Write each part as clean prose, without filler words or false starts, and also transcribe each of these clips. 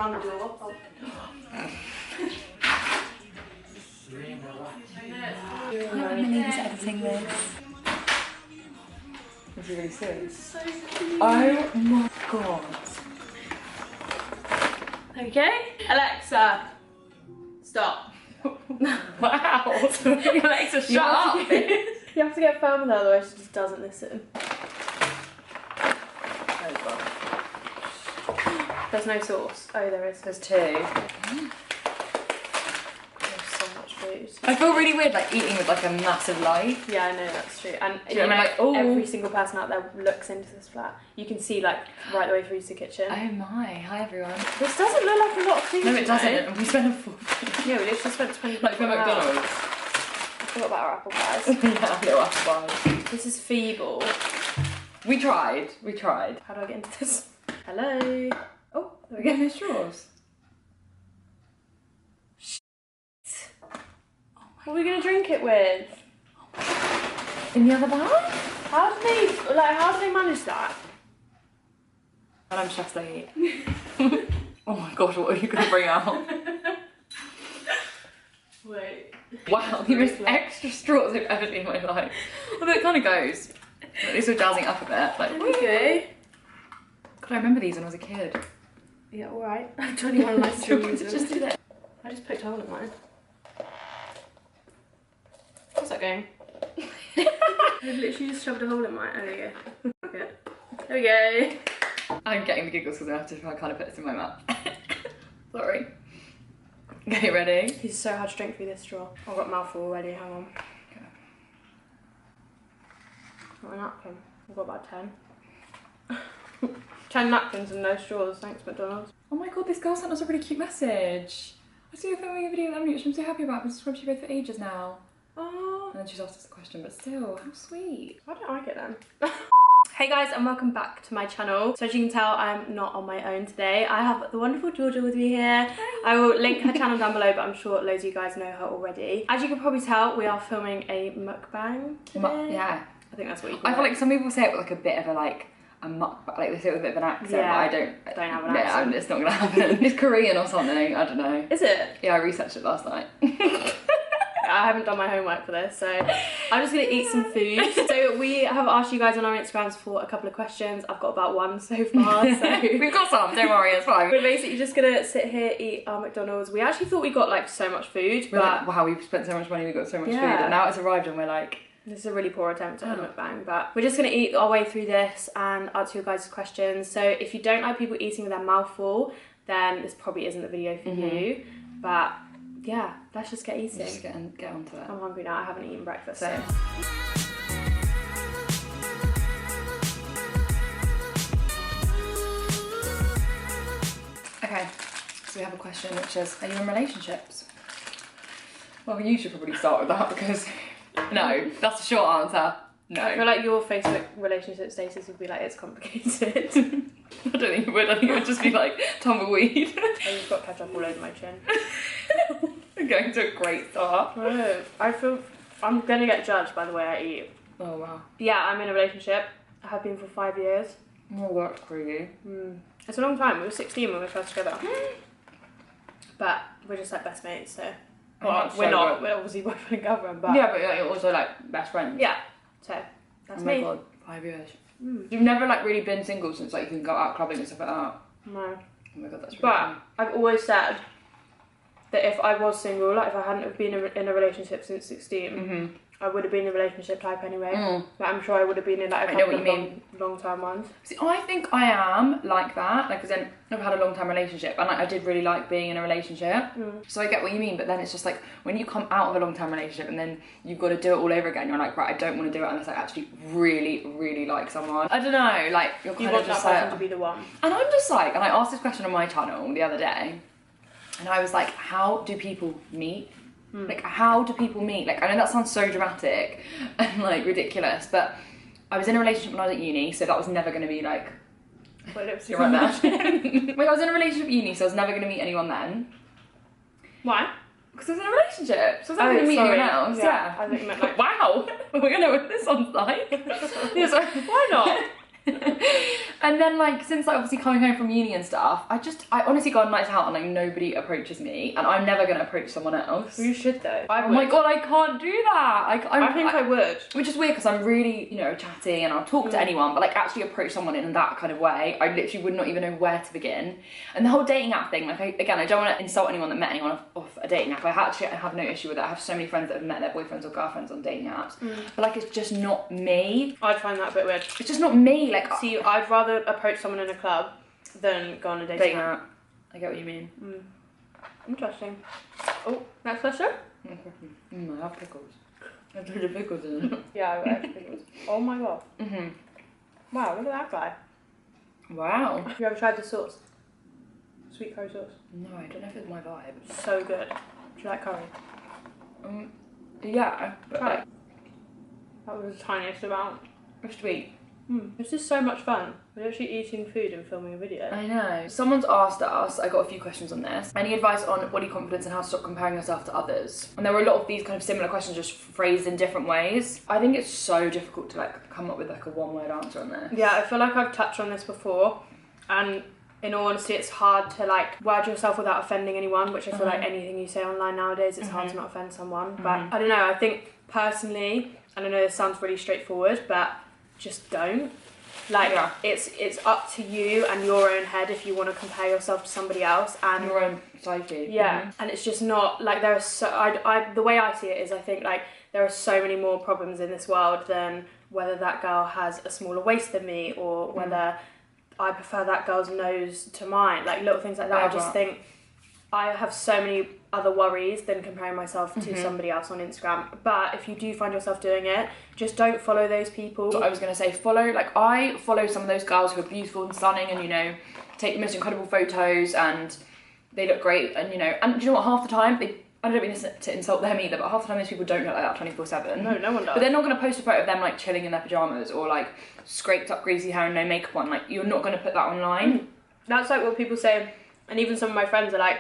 around the door. Oh. I can't believe he's editing this. Is he really serious? So cute. Oh my god. Okay, Alexa, stop. Wow. Alexa, shut up. You have to get firm with her, otherwise she just doesn't listen. There's no sauce. Oh, there is. There's 2. There's so much food. I feel really weird like eating with like a massive light. Yeah, I know, that's true. And Do you know, like, ooh. every single person out there looks into this flat. You can see like right the way through to the kitchen. Oh my, hi everyone. This doesn't look like a lot of food. No, it doesn't. We spent a fortune. Yeah, we literally spent 20 Like for McDonald's. I forgot about our apple pies. Yeah, little apple pies. This is feeble. We tried. How do I get into this? Hello. Oh, there we We're go. getting the straws. What are we gonna drink it with? In the other bag? How do they manage that? And I'm chef's late. Oh my gosh, what are you gonna bring out? Wait. Wow, the most extra straws I've ever seen in my life. Although it kind of goes. At least we're jazzing up a bit. Like, Okay. God, I remember these when I was a kid. Yeah, alright. I'm trying to one of my streams. Just do that. I just poked a hole in mine. How's that going? I've literally just shoved a hole in mine. Oh, there you go. Okay. There we go. I'm getting the giggles because I have to kind of put this in my mouth. Sorry. Okay, ready? This is so hard to drink through this straw. I've got a mouthful already, hang on. Okay. Got a napkin. I've got about 10. 10 napkins and no straws, thanks McDonald's. Oh my god, this girl sent us a really cute message. I see you're filming a video with Emily, which I'm so happy about. I've been subscribed to you both for ages now. Oh, And then she's asked us a question, but still, how sweet. I don't like it then. Hey guys, and welcome back to my channel. So as you can tell, I'm not on my own today. I have the wonderful Georgia with me here. I will link her channel down below, but I'm sure loads of you guys know her already. As you can probably tell, we are filming a mukbang today. Yeah. I think that's what you call I feel it. like some people say it with like a bit of a like a mukbang, like they say it with a bit of an accent, Yeah, but I don't have an yeah, accent. it's not gonna happen. It's Korean or something, I don't know. Is it? Yeah, I researched it last night. I haven't done my homework for this, so I'm just gonna eat some food. So we have asked you guys on our Instagrams for a couple of questions. I've got about 1 so far, so We've got some, don't worry, it's fine. we're basically just gonna sit here, eat our McDonald's. We actually thought we got like so much food, We're but like, wow, we've spent so much money, we've got so much food, Yeah. and now it's arrived and we're like, this is a really poor attempt at a mukbang, but we're just going to eat our way through this and answer your guys' questions. So if you don't like people eating with their mouth full, then this probably isn't the video for you. But yeah, let's just get eating. just get onto it. I'm hungry now, I haven't eaten breakfast. So. Okay, so we have a question which is, are you in relationships? Well, you should probably start with that because no, that's a short answer. No. I feel like your Facebook relationship status would be like, it's complicated. I don't think it would. I think it would just be like tumbleweed. I just got ketchup all over my chin. We're going to a great start. Oh, I feel I'm gonna get judged by the way I eat. Oh wow. Yeah, I'm in a relationship. I have been for 5 years. Oh, that's crazy. It's a long time. We were 16 when we were first together. But we're just like best mates, so. Well, that's we're so not. good. We're obviously boyfriend and girlfriend, but. Yeah, but you're also like best friends. Yeah. So, that's Oh my me. god, 5 years. You've never like really been single since like you can go out clubbing and stuff like that. No. Oh my god, that's really But funny. I've always said that if I was single, like if I hadn't have been in a relationship since 16, I would have been a relationship type anyway. But I'm sure I would have been in like a I know couple what of you long-term ones. See, I think I am like that, like, because then I've had a long-term relationship, and like, I did really like being in a relationship. So I get what you mean, but then it's just like when you come out of a long-term relationship and then you've got to do it all over again. You're like, right, I don't want to do it unless I actually really, really like someone. I don't know, like you're kind You of want that just person like, to be the one. and I'm just like, and I asked this question on my channel the other day, and I was like, how do people meet? Like, how do people meet? Like, I know that sounds so dramatic and like ridiculous, but I was in a relationship when I was at uni, so that was never going to be like, you're right there. Like, I was in a relationship at uni, so I was never going to meet anyone then. Why? Because I was in a relationship, so I was never going to meet anyone else. Yeah. I think you meant like. Wow, we're going to know what this one's like. Yeah, so, Why not? And then like since like obviously coming home from uni and stuff, I honestly go on nights out and like nobody approaches me, and I'm never gonna approach someone else. You should though. Oh my god, I can't do that. I think I would. Which is weird because I'm really, you know, chatty and I'll talk to anyone, but like actually approach someone in that kind of way, I literally would not even know where to begin. And the whole dating app thing, like I don't want to insult anyone that met anyone off a dating app. I have no issue with it. I have so many friends that have met their boyfriends or girlfriends on dating apps, but like it's just not me. I'd find that a bit weird. It's just not me. Like, see, I'd rather approach someone in a club than go on a dating app. I get what you mean. Interesting. Oh, next question. I have pickles. I have the pickles in it. Yeah, I like pickles. Oh my god. Wow, look at that guy. Wow. Have you ever tried the sauce? Sweet curry sauce. No, I don't know if it's my vibe. So good. Do you like curry? Yeah, but like, That was the tiniest amount. it's sweet. This is so much fun. We're actually eating food and filming a video. I know. Someone's asked us, I got a few questions on this, any advice on body confidence and how to stop comparing yourself to others? And there were a lot of these kind of similar questions just phrased in different ways. I think it's so difficult to like come up with like a one-word answer on this. Yeah, I feel like I've touched on this before, and in all honesty, it's hard to like word yourself without offending anyone, which I feel like anything you say online nowadays, it's hard to not offend someone. But I don't know, I think personally, and I know this sounds really straightforward, but just don't. Like, it's up to you and your own head if you want to compare yourself to somebody else and your own psyche. Yeah, and it's just not like there are so. The way I see it is, I think like there are so many more problems in this world than whether that girl has a smaller waist than me or whether I prefer that girl's nose to mine. Like little things like that. I just think I have so many other worries than comparing myself to somebody else on Instagram. But if you do find yourself doing it, just don't follow those people. So I was going to say I follow some of those girls who are beautiful and stunning and, you know, take the most incredible photos and they look great and, you know, and do you know what, half the time, I don't mean this to insult them either, but half the time those people don't look like that 24/7. No, no one does. But they're not going to post a photo of them like chilling in their pyjamas or like scraped up greasy hair and no makeup on. Like you're not going to put that online. That's like what people say, and even some of my friends are like,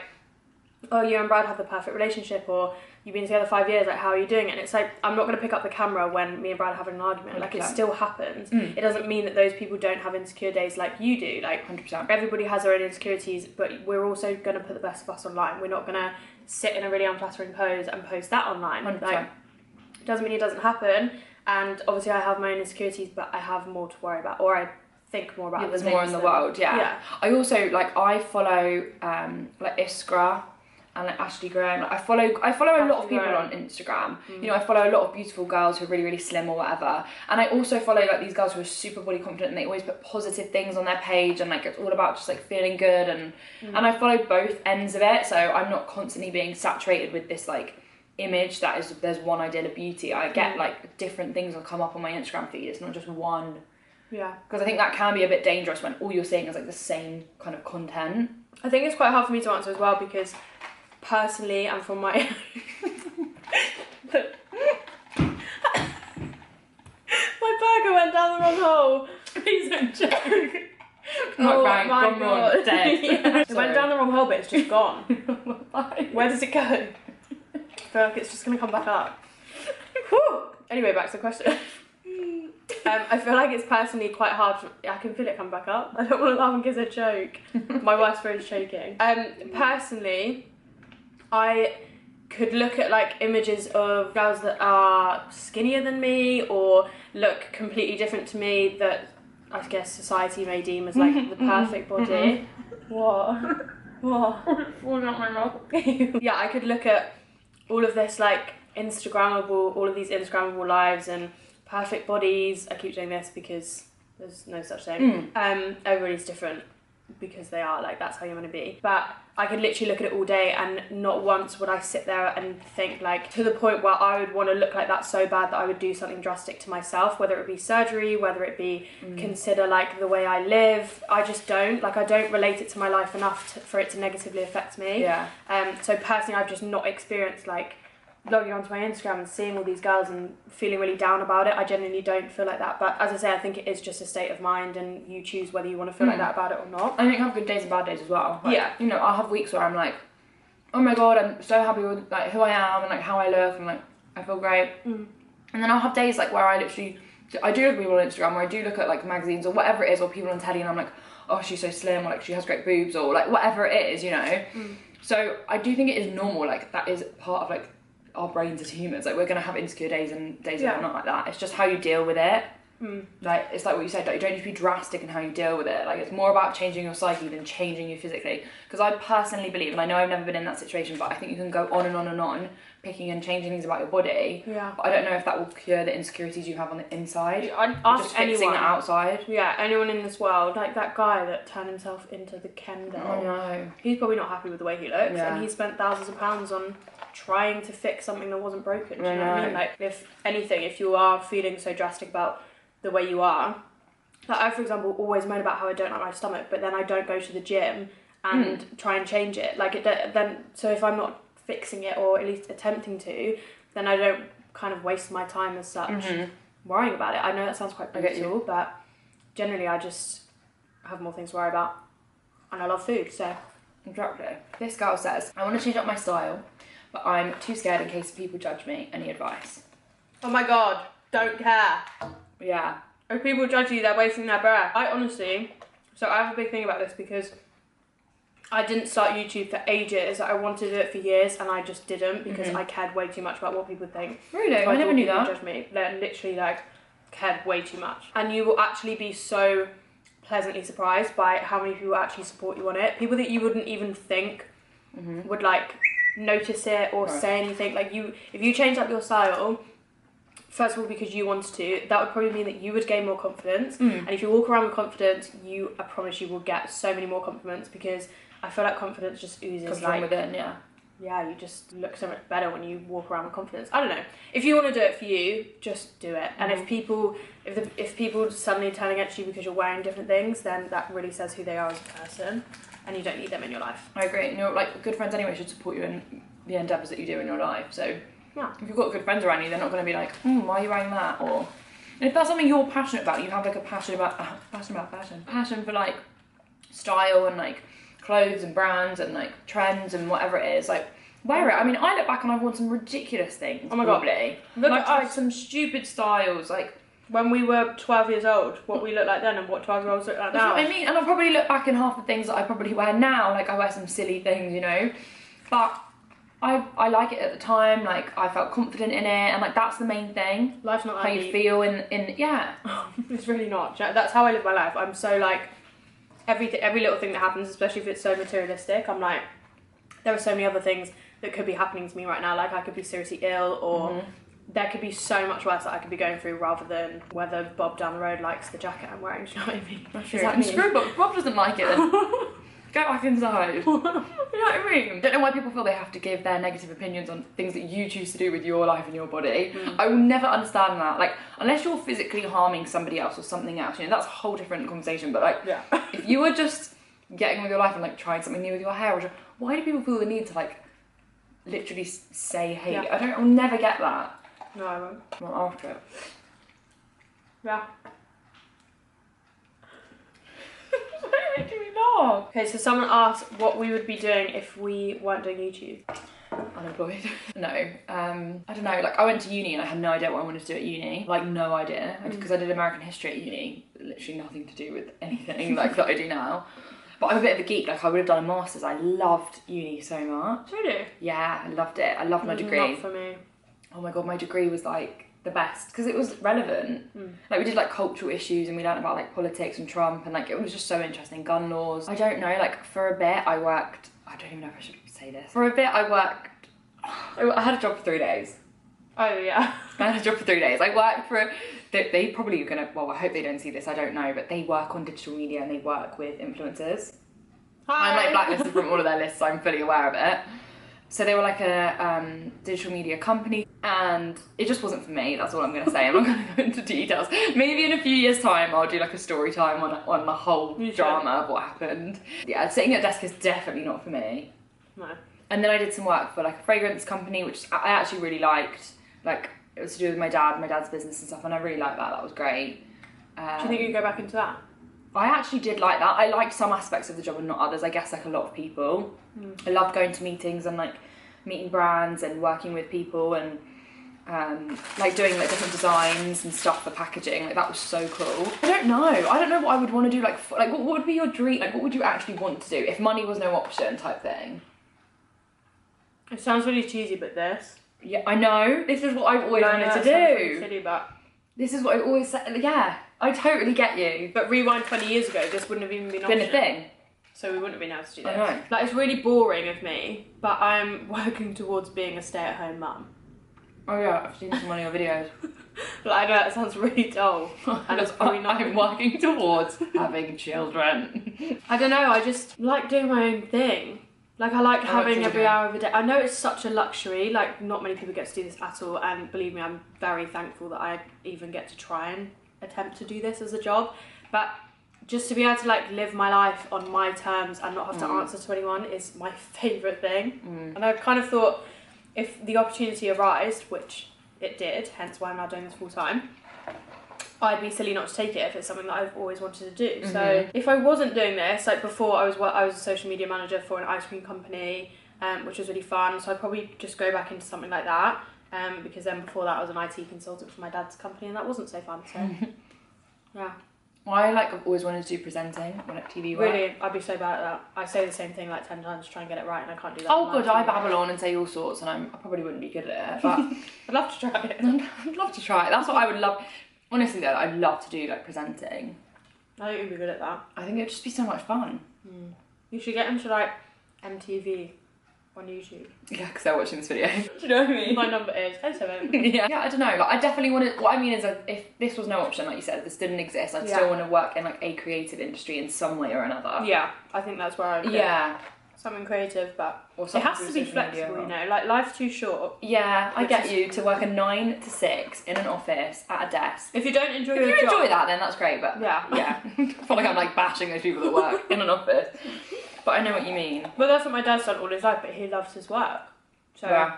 oh, you and Brad have the perfect relationship, or you've been together 5 years, like how are you doing it? And it's like, I'm not going to pick up the camera when me and Brad have an argument. 100%. Like it still happens. It doesn't mean that those people don't have insecure days like you do. Like 100%. Everybody has their own insecurities, but we're also going to put the best of us online. We're not going to sit in a really unflattering pose and post that online. 100%. Like, it doesn't mean it doesn't happen. And obviously I have my own insecurities, but I have more to worry about, or I think more about there's more in the world. I also like I follow like Iskra and like Ashley Graham. Like, I follow a lot of people on Instagram. You know, I follow a lot of beautiful girls who are really, really slim or whatever. And I also follow like these girls who are super body confident and they always put positive things on their page and like it's all about just like feeling good and I follow both ends of it. So I'm not constantly being saturated with this like image that is there's one ideal of beauty. I get like different things will come up on my Instagram feed. It's not just one. Yeah. Because I think that can be a bit dangerous when all you're seeing is like the same kind of content. I think it's quite hard for me to answer as well because personally and from my my burger went down the wrong hole. Please don't joke. Oh my god. Dead. Yeah. It went down the wrong hole, but it's just gone. Where does it go? I feel like it's just gonna come back up. Whew. Anyway, back to the question. I feel like it's personally quite hard I can feel it come back up. I don't want to laugh in case I choke. My worst fear is choking. Personally, I could look at like images of girls that are skinnier than me or look completely different to me that I guess society may deem as like the perfect body. What? What? Falling out my mouth. Yeah, I could look at all of this like all of these Instagrammable lives and perfect bodies. I keep doing this because there's no such thing. Everybody's different because they are, like that's how you're going to be. But I could literally look at it all day and not once would I sit there and think like to the point where I would want to look like that so bad that I would do something drastic to myself, whether it be surgery, whether it be consider like the way I live. I just don't, like I don't relate it to my life enough for it to negatively affect me. Yeah. So personally I've just not experienced like logging onto my Instagram and seeing all these girls and feeling really down about it. I genuinely don't feel like that, but as I say, I think it is just a state of mind and you choose whether you want to feel like that about it or not. I think I have good days and bad days as well. Like, yeah. You know, I'll have weeks where I'm like, oh my god, I'm so happy with like who I am and like how I look and like I feel great. And then I'll have days like where I literally I do look at people on Instagram, or I do look at like magazines or whatever it is, or people on telly, and I'm like, oh, she's so slim, or like she has great boobs, or like whatever it is, you know. So I do think it is normal, like that is part of like our brains as humans. Like we're gonna have insecure days and days that are not like that. It's just how you deal with it. Like it's like what you said, like you don't need to be drastic in how you deal with it. Like it's more about changing your psyche than changing you physically. Because I personally believe, and I know I've never been in that situation, but I think you can go on and on and on picking and changing things about your body. Yeah. But I don't know if that will cure the insecurities you have on the inside. I'd ask just fixing anyone. the outside. Yeah, anyone in this world, like that guy that turned himself into the Ken doll. I know. He's probably not happy with the way he looks, Yeah. and he spent thousands of pounds on trying to fix something that wasn't broken. Do you know what I mean? Like, if anything, if you are feeling so drastic about the way you are, like I, for example, always moan about how I don't like my stomach, but then I don't go to the gym and try and change it. Like, so if I'm not fixing it, or at least attempting to, then I don't kind of waste my time as such worrying about it. I know that sounds quite brutal, but generally I just have more things to worry about, and I love food, so. Exactly. This girl says, I want to change up my style, but I'm too scared in case people judge me. Any advice? Oh my god, don't care. Yeah. If people judge you, they're wasting their breath. I honestly, so I have a big thing about this because I didn't start YouTube for ages. I wanted to do it for years and I just didn't because I cared way too much about what people think. Really? I never knew that. Judge me. They literally like cared way too much. And you will actually be so pleasantly surprised by how many people actually support you on it. People that you wouldn't even think would like notice it or say anything. Like if you change up your style, first of all, because you wanted to, that would probably mean that you would gain more confidence. And if you walk around with confidence, I promise you will get so many more compliments, because I feel like confidence just oozes. Comes like, from within, yeah. Yeah, you just look so much better when you walk around with confidence. I don't know. If you want to do it for you, just do it. And if people suddenly turn against you because you're wearing different things, then that really says who they are as a person, and you don't need them in your life. I agree. You know, like good friends anyway should support you in the endeavours that you do in your life. So yeah, if you've got good friends around you, they're not going to be like, why are you wearing that? Or and if that's something you're passionate about, you have like a passion for like style and like clothes and brands and like trends and whatever it is, like wear it. I mean, I look back and I've worn some ridiculous things. Oh my god, look at tried some stupid styles, like when we were 12 years old, what we looked like then and what 12-year-olds look like now. That's what I mean, and I probably look back in half the things that I probably wear now. Like I wear some silly things, you know, but I like it at the time. Like I felt confident in it, and like that's the main thing. Life's not how you feel in yeah. It's really not. That's how I live my life. I'm so like every little thing that happens, especially if it's so materialistic, I'm like, there are so many other things that could be happening to me right now. Like I could be seriously ill, or there could be so much worse that I could be going through, rather than whether Bob down the road likes the jacket I'm wearing. Do you know what I mean? That's true. And screw Bob. Bob doesn't like it then. Go back inside. You know what I mean? Don't know why people feel they have to give their negative opinions on things that you choose to do with your life and your body. I will never understand that. Like, unless you're physically harming somebody else or something else, you know, that's a whole different conversation. But like, if you were just getting on with your life and like trying something new with your hair, or why do people feel the need to like literally say hate? I'll never get that. No, I won't. Well, after it. Yeah. Making me laugh. Okay, so someone asked what we would be doing if we weren't doing YouTube. Unemployed. No, I don't know, like I went to uni and I had no idea what I wanted to do at uni, like no idea, because I did American history at uni, literally nothing to do with anything like that I do now. But I'm a bit of a geek, like I would have done a master's. I loved uni so much. Really? Yeah, I loved it. I loved my degree. Not for me. Oh my god, my degree was like the best because it was relevant. Like we did like cultural issues and we learned about like politics and Trump, and like it was just so interesting. Gun laws. I don't know, like for a bit I worked, I don't even know if I should say this. For a bit I had a job for 3 days. Oh yeah. I had a job for 3 days. I worked for, they probably are gonna, well I hope they don't see this, I don't know, but they work on digital media and they work with influencers. Hi. I'm like blacklisted from all of their lists, so I'm fully aware of it. So they were like a digital media company, and it just wasn't for me. That's all I'm going to say. I'm not going to go into details. Maybe in a few years' time, I'll do like a story time on the whole drama of what happened. Yeah, sitting at a desk is definitely not for me. No. And then I did some work for like a fragrance company, which I actually really liked. Like it was to do with my dad's business and stuff, and I really liked that. That was great. Do you think you'd go back into that? I actually did like that. I liked some aspects of the job and not others, I guess, like a lot of people. I loved going to meetings and like meeting brands and working with people, and like doing like different designs and stuff for packaging. Like that was so cool. I don't know what I would want to do. Like what would be your dream? Like what would you actually want to do if money was no option type thing? It sounds really cheesy, but this. Yeah, I know. This is what I've always wanted to do. Really silly, but this is what I always said. Yeah, I totally get you. But rewind 20 years ago, this wouldn't have even been a thing. So we wouldn't have been able to do this. I know. Like, it's really boring of me, but I'm working towards being a stay-at-home mum. Oh yeah, I've seen some of your videos. But I know that sounds really dull. And it's probably not. I'm working towards having children. I don't know, I just like doing my own thing. Like, I like having every hour of the day. I know it's such a luxury, like, not many people get to do this at all, and believe me, I'm very thankful that I even get to try and attempt to do this as a job. But just to be able to, like, live my life on my terms and not have to answer to anyone is my favourite thing. And I've kind of thought, if the opportunity arose, which it did, hence why I'm now doing this full time, I'd be silly not to take it if it's something that I've always wanted to do. So if I wasn't doing this, like before I was a social media manager for an ice cream company, which was really fun. So I'd probably just go back into something like that. Because then before that I was an IT consultant for my dad's company and that wasn't so fun. So yeah. Well, I've always wanted to do presenting, like TV work. Really, I'd be so bad at that. I say the same thing like 10 times to try and get it right and I can't do that. Oh good, I babble on and say all sorts and I probably wouldn't be good at it, but I'd love to try it. I'd love to try it. That's what I would love. Honestly though, I'd love to do like presenting. I think you'd be good at that. I think it'd just be so much fun. You should get into like MTV on YouTube. Yeah, because they're watching this video. Do you know what I mean? My number is 07. Yeah, I don't know. Like, I definitely want to. What I mean is, if this was no option, like you said, this didn't exist, I'd still want to work in like a creative industry in some way or another. Yeah, I think that's where I would. Yeah. Something creative, but or it has to be flexible, you know. Like life's too short. Yeah, I get you to work a 9 to 6 in an office at a desk. If you don't enjoy your job, if you enjoy that, then that's great. But yeah, I feel like I'm like bashing those people that work in an office. But I know what you mean. Well, that's what my dad's done all his life, but he loves his work. So yeah,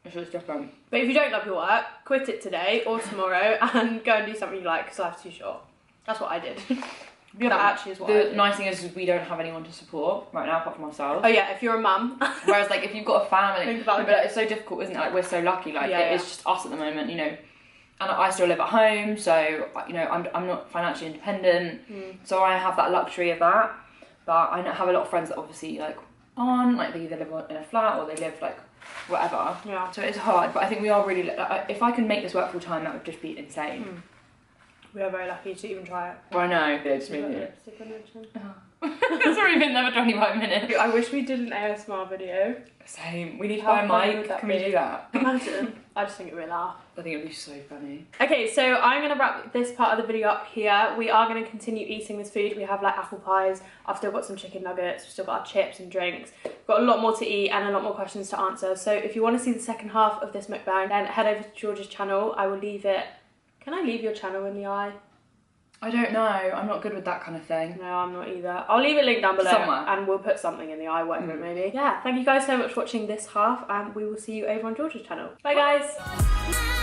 it's just different. But if you don't love your work, quit it today or tomorrow and go and do something you like because life's too short. That's what I did. Yeah, that actually is what I did. The nice thing is we don't have anyone to support right now apart from ourselves. Oh yeah, if you're a mum. Whereas like if you've got a family, Think about but it's so difficult, isn't it? Like we're so lucky, like it's just us at the moment, you know. And I still live at home, so you know I'm not financially independent, so I have that luxury of that. But I have a lot of friends that obviously like aren't, like they either live in a flat or they live like whatever. Yeah. So it's hard, but I think we are really. If I can make this work full time, that would just be insane. We are very lucky to even try it. Well, I know. They just mean it. It's already been there for 25 minutes. I wish we did an ASMR video. Same. We need to buy a mic. Can we do that? Imagine. I just think it would be a laugh. I think it'd be so funny. Okay, so I'm going to wrap this part of the video up here. We are going to continue eating this food. We have like apple pies. I've still got some chicken nuggets. We've still got our chips and drinks. We've got a lot more to eat and a lot more questions to answer. So if you want to see the second half of this mukbang, then head over to George's channel. I will leave it. Can I leave your channel in the eye? I don't know. I'm not good with that kind of thing. No, I'm not either. I'll leave a link down below. Somewhere. And we'll put something in the eye, whatever it may be. Yeah, thank you guys so much for watching this half and we will see you over on George's channel. Bye guys!